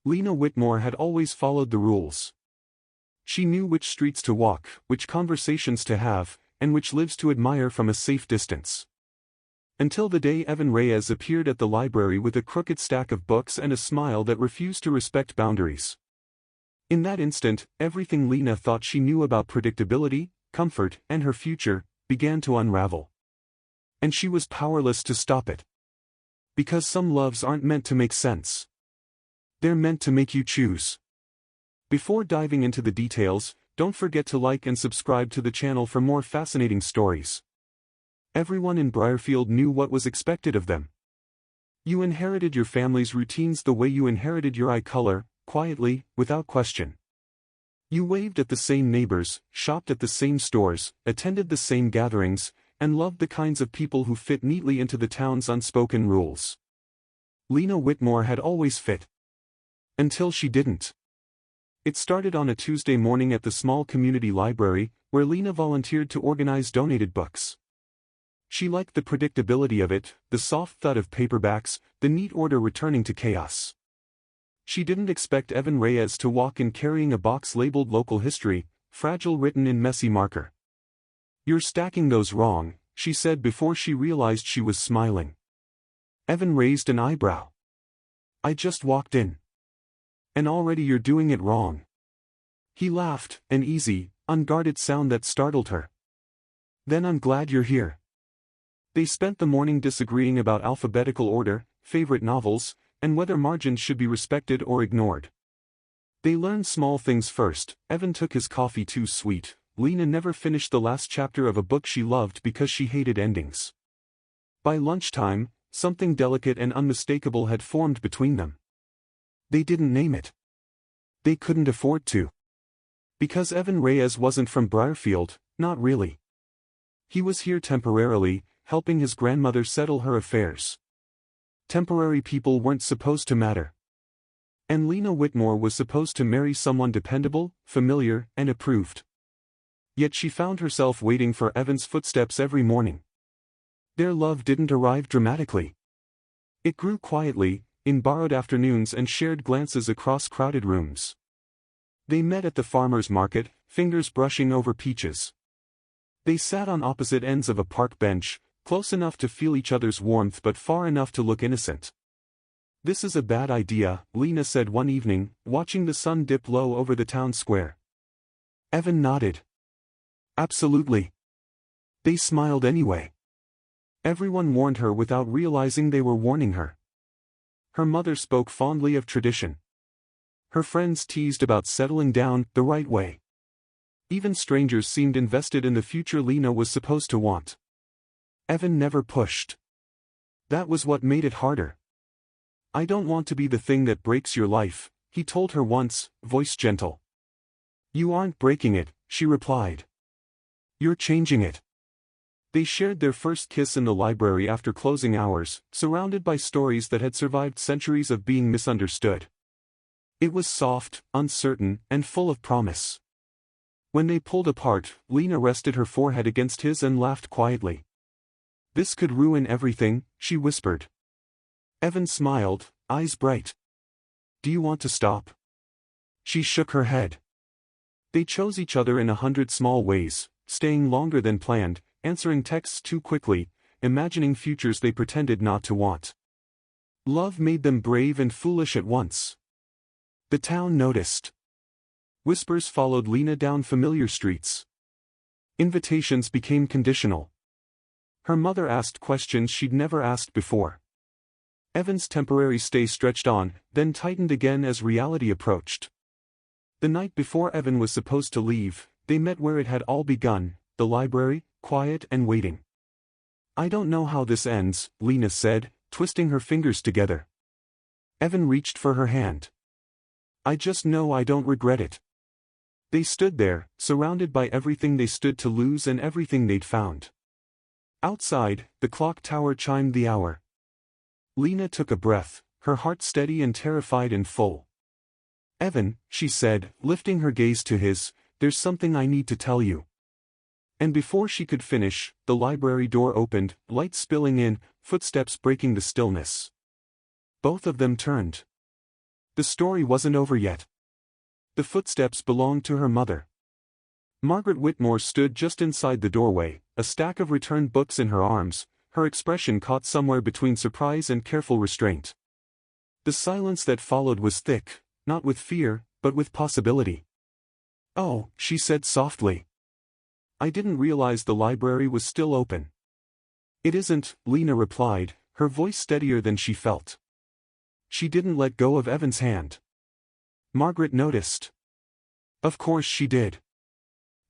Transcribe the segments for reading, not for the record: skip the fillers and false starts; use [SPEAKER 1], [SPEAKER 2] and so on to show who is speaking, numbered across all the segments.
[SPEAKER 1] Lena Whitmore had always followed the rules. She knew which streets to walk, which conversations to have, and which lives to admire from a safe distance. Until the day Evan Reyes appeared at the library with a crooked stack of books and a smile that refused to respect boundaries. In that instant, everything Lena thought she knew about predictability, comfort, and her future, began to unravel. And she was powerless to stop it. Because some loves aren't meant to make sense. They're meant to make you choose. Before diving into the details, don't forget to like and subscribe to the channel for more fascinating stories. Everyone in Briarfield knew what was expected of them. You inherited your family's routines the way you inherited your eye color, quietly, without question. You waved at the same neighbors, shopped at the same stores, attended the same gatherings, and loved the kinds of people who fit neatly into the town's unspoken rules. Lena Whitmore had always fit. Until she didn't. It started on a Tuesday morning at the small community library, where Lena volunteered to organize donated books. She liked the predictability of it, the soft thud of paperbacks, the neat order returning to chaos. She didn't expect Evan Reyes to walk in carrying a box labeled Local History, fragile written in messy marker. "You're stacking those wrong," she said before she realized she was smiling. Evan raised an eyebrow. "I just walked in. And already you're doing it wrong." He laughed, an easy, unguarded sound that startled her. "Then I'm glad you're here." They spent the morning disagreeing about alphabetical order, favorite novels, and whether margins should be respected or ignored. They learned small things first. Evan took his coffee too sweet. Lena never finished the last chapter of a book she loved because she hated endings. By lunchtime, something delicate and unmistakable had formed between them. They didn't name it. They couldn't afford to. Because Evan Reyes wasn't from Briarfield, not really. He was here temporarily, helping his grandmother settle her affairs. Temporary people weren't supposed to matter. And Lena Whitmore was supposed to marry someone dependable, familiar, and approved. Yet she found herself waiting for Evan's footsteps every morning. Their love didn't arrive dramatically. It grew quietly, in borrowed afternoons and shared glances across crowded rooms. They met at the farmer's market, fingers brushing over peaches. They sat on opposite ends of a park bench, close enough to feel each other's warmth but far enough to look innocent. "This is a bad idea," Lena said one evening, watching the sun dip low over the town square. Evan nodded. "Absolutely." They smiled anyway. Everyone warned her without realizing they were warning her. Her mother spoke fondly of tradition. Her friends teased about settling down the right way. Even strangers seemed invested in the future Lena was supposed to want. Evan never pushed. That was what made it harder. "I don't want to be the thing that breaks your life," he told her once, voice gentle. "You aren't breaking it," she replied. "You're changing it." They shared their first kiss in the library after closing hours, surrounded by stories that had survived centuries of being misunderstood. It was soft, uncertain, and full of promise. When they pulled apart, Lena rested her forehead against his and laughed quietly. "This could ruin everything," she whispered. Evan smiled, eyes bright. "Do you want to stop?" She shook her head. They chose each other in 100 small ways, staying longer than planned, answering texts too quickly, imagining futures they pretended not to want. Love made them brave and foolish at once. The town noticed. Whispers followed Lena down familiar streets. Invitations became conditional. Her mother asked questions she'd never asked before. Evan's temporary stay stretched on, then tightened again as reality approached. The night before Evan was supposed to leave, they met where it had all begun, the library, quiet and waiting. "I don't know how this ends," Lena said, twisting her fingers together. Evan reached for her hand. "I just know I don't regret it." They stood there, surrounded by everything they stood to lose and everything they'd found. Outside, the clock tower chimed the hour. Lena took a breath, her heart steady and terrified and full. "Evan," she said, lifting her gaze to his, "there's something I need to tell you." And before she could finish, the library door opened, light spilling in, footsteps breaking the stillness. Both of them turned. The story wasn't over yet. The footsteps belonged to her mother. Margaret Whitmore stood just inside the doorway, a stack of returned books in her arms, her expression caught somewhere between surprise and careful restraint. The silence that followed was thick, not with fear, but with possibility. "Oh," she said softly. "I didn't realize the library was still open." "It isn't," Lena replied, her voice steadier than she felt. She didn't let go of Evan's hand. Margaret noticed. Of course she did.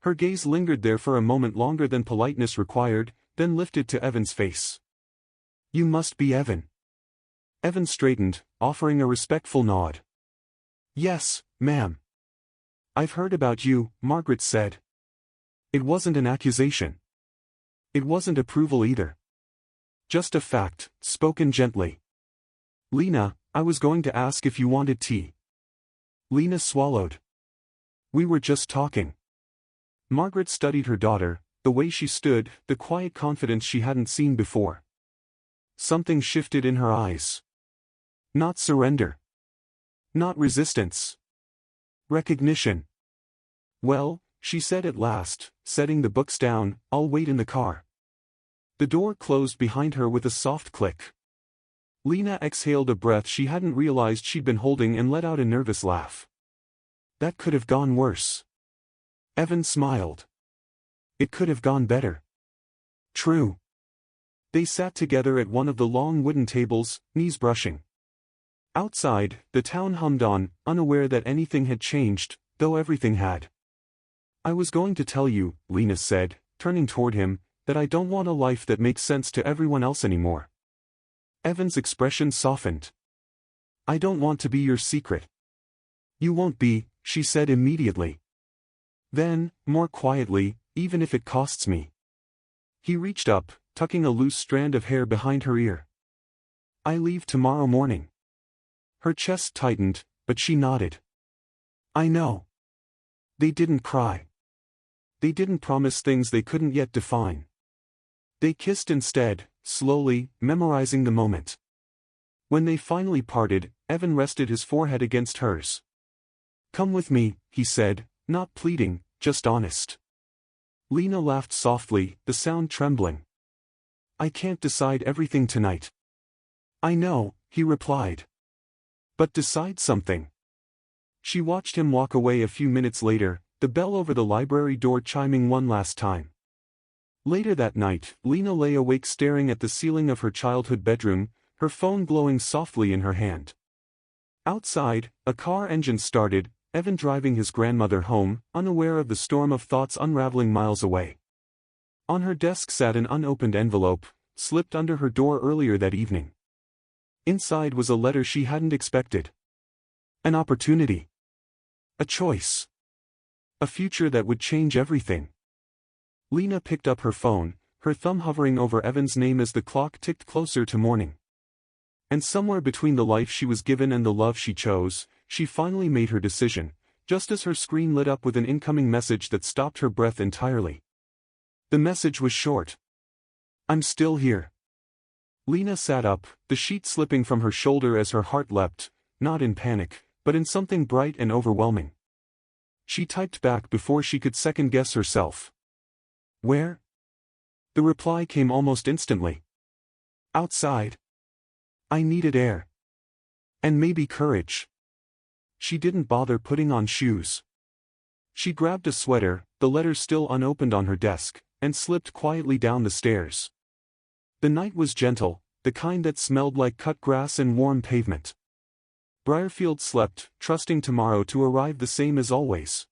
[SPEAKER 1] Her gaze lingered there for a moment longer than politeness required, then lifted to Evan's face. "You must be Evan." Evan straightened, offering a respectful nod. "Yes, ma'am." "I've heard about you," Margaret said. It wasn't an accusation. It wasn't approval either. Just a fact, spoken gently. "Lena, I was going to ask if you wanted tea." Lena swallowed. "We were just talking." Margaret studied her daughter, the way she stood, the quiet confidence she hadn't seen before. Something shifted in her eyes. Not surrender. Not resistance. Recognition. "Well," she said at last, setting the books down, "I'll wait in the car." The door closed behind her with a soft click. Lena exhaled a breath she hadn't realized she'd been holding and let out a nervous laugh. That could have gone worse. Evan smiled. It could have gone better. True. They sat together at one of the long wooden tables, knees brushing. Outside, the town hummed on, unaware that anything had changed, though everything had. "I was going to tell you," Lena said, turning toward him, "that I don't want a life that makes sense to everyone else anymore." Evan's expression softened. "I don't want to be your secret." "You won't be," she said immediately. Then, more quietly, "even if it costs me." He reached up, tucking a loose strand of hair behind her ear. "I leave tomorrow morning." Her chest tightened, but she nodded. "I know." They didn't cry. They didn't promise things they couldn't yet define. They kissed instead, slowly, memorizing the moment. When they finally parted, Evan rested his forehead against hers. "Come with me," he said, not pleading, just honest. Lena laughed softly, the sound trembling. "I can't decide everything tonight." "I know," he replied. "But decide something." She watched him walk away a few minutes later, the bell over the library door chiming one last time. Later that night, Lena lay awake staring at the ceiling of her childhood bedroom, her phone glowing softly in her hand. Outside, a car engine started, Evan driving his grandmother home, unaware of the storm of thoughts unraveling miles away. On her desk sat an unopened envelope, slipped under her door earlier that evening. Inside was a letter she hadn't expected. An opportunity. A choice. A future that would change everything. Lena picked up her phone, her thumb hovering over Evan's name as the clock ticked closer to morning. And somewhere between the life she was given and the love she chose, she finally made her decision, just as her screen lit up with an incoming message that stopped her breath entirely. The message was short. "I'm still here." Lena sat up, the sheet slipping from her shoulder as her heart leapt, not in panic, but in something bright and overwhelming. She typed back before she could second-guess herself. "Where?" The reply came almost instantly. "Outside. I needed air. And maybe courage." She didn't bother putting on shoes. She grabbed a sweater, the letter still unopened on her desk, and slipped quietly down the stairs. The night was gentle, the kind that smelled like cut grass and warm pavement. Briarfield slept, trusting tomorrow to arrive the same as always.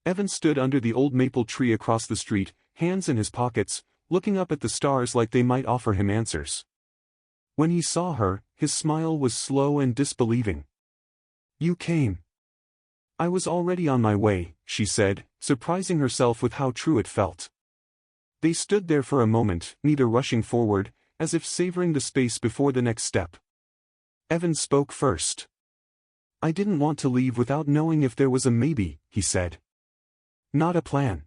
[SPEAKER 1] Evan stood under the old maple tree across the street, hands in his pockets, looking up at the stars like they might offer him answers. When he saw her, his smile was slow and disbelieving. "You came." "I was already on my way," she said, surprising herself with how true it felt. They stood there for a moment, neither rushing forward, as if savoring the space before the next step. Evan spoke first. "I didn't want to leave without knowing if there was a maybe," he said. "Not a plan.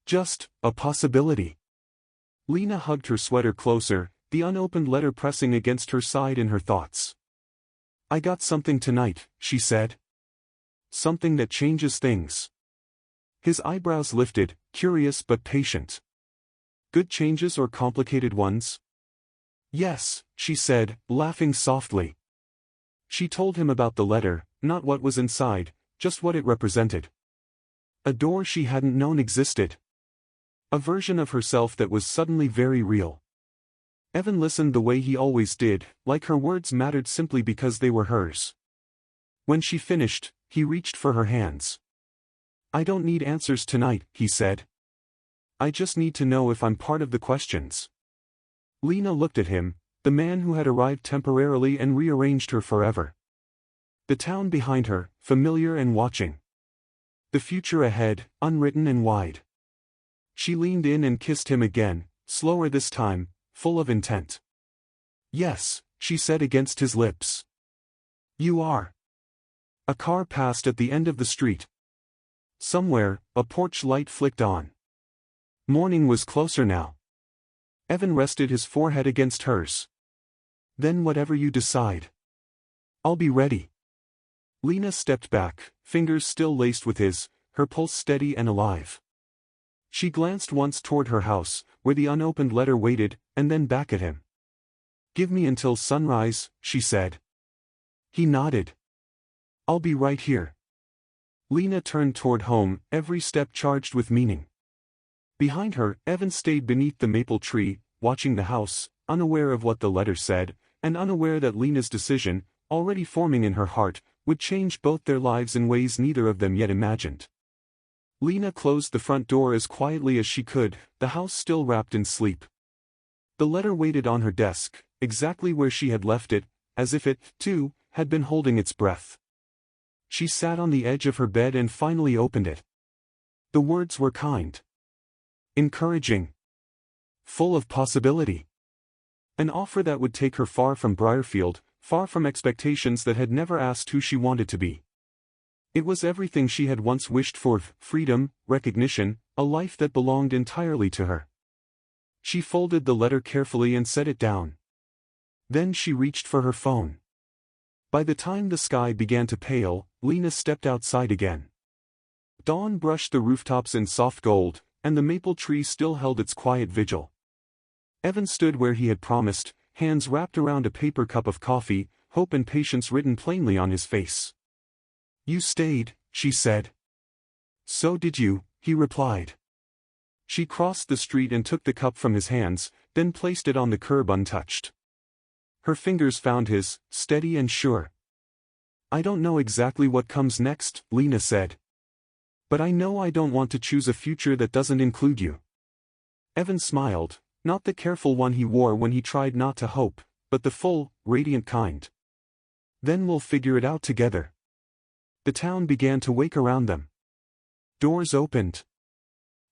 [SPEAKER 1] Just a possibility." Lena hugged her sweater closer, the unopened letter pressing against her side in her thoughts. I got something tonight, she said. Something that changes things. His eyebrows lifted, curious but patient. Good changes or complicated ones? Yes, she said, laughing softly. She told him about the letter, not what was inside, just what it represented. A door she hadn't known existed. A version of herself that was suddenly very real. Evan listened the way he always did, like her words mattered simply because they were hers. When she finished, he reached for her hands. I don't need answers tonight, he said. I just need to know if I'm part of the questions. Lena looked at him, the man who had arrived temporarily and rearranged her forever. The town behind her, familiar and watching. The future ahead, unwritten and wide. She leaned in and kissed him again, slower this time, full of intent. Yes, she said against his lips. You are. A car passed at the end of the street. Somewhere, a porch light flicked on. Morning was closer now. Evan rested his forehead against hers. Then whatever you decide. I'll be ready. Lena stepped back, fingers still laced with his, her pulse steady and alive. She glanced once toward her house, where the unopened letter waited, and then back at him. Give me until sunrise, she said. He nodded. I'll be right here. Lena turned toward home, every step charged with meaning. Behind her, Evan stayed beneath the maple tree, watching the house, unaware of what the letter said, and unaware that Lena's decision, already forming in her heart, would change both their lives in ways neither of them yet imagined. Lena closed the front door as quietly as she could, the house still wrapped in sleep. The letter waited on her desk, exactly where she had left it, as if it, too, had been holding its breath. She sat on the edge of her bed and finally opened it. The words were kind. Encouraging. Full of possibility. An offer that would take her far from Briarfield, far from expectations that had never asked who she wanted to be. It was everything she had once wished for: freedom, recognition, a life that belonged entirely to her. She folded the letter carefully and set it down. Then she reached for her phone. By the time the sky began to pale, Lena stepped outside again. Dawn brushed the rooftops in soft gold, and the maple tree still held its quiet vigil. Evan stood where he had promised, hands wrapped around a paper cup of coffee, hope and patience written plainly on his face. You stayed, she said. So did you, he replied. She crossed the street and took the cup from his hands, then placed it on the curb untouched. Her fingers found his, steady and sure. I don't know exactly what comes next, Lena said. But I know I don't want to choose a future that doesn't include you. Evan smiled, not the careful one he wore when he tried not to hope, but the full, radiant kind. Then we'll figure it out together. The town began to wake around them. Doors opened.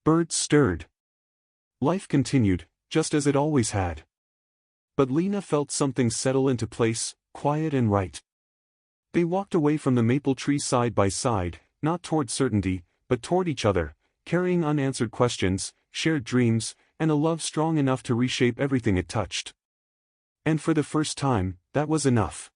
[SPEAKER 1] Birds stirred. Life continued, just as it always had. But Lena felt something settle into place, quiet and right. They walked away from the maple tree side by side, not toward certainty, but toward each other, carrying unanswered questions, shared dreams, and a love strong enough to reshape everything it touched. And for the first time, that was enough.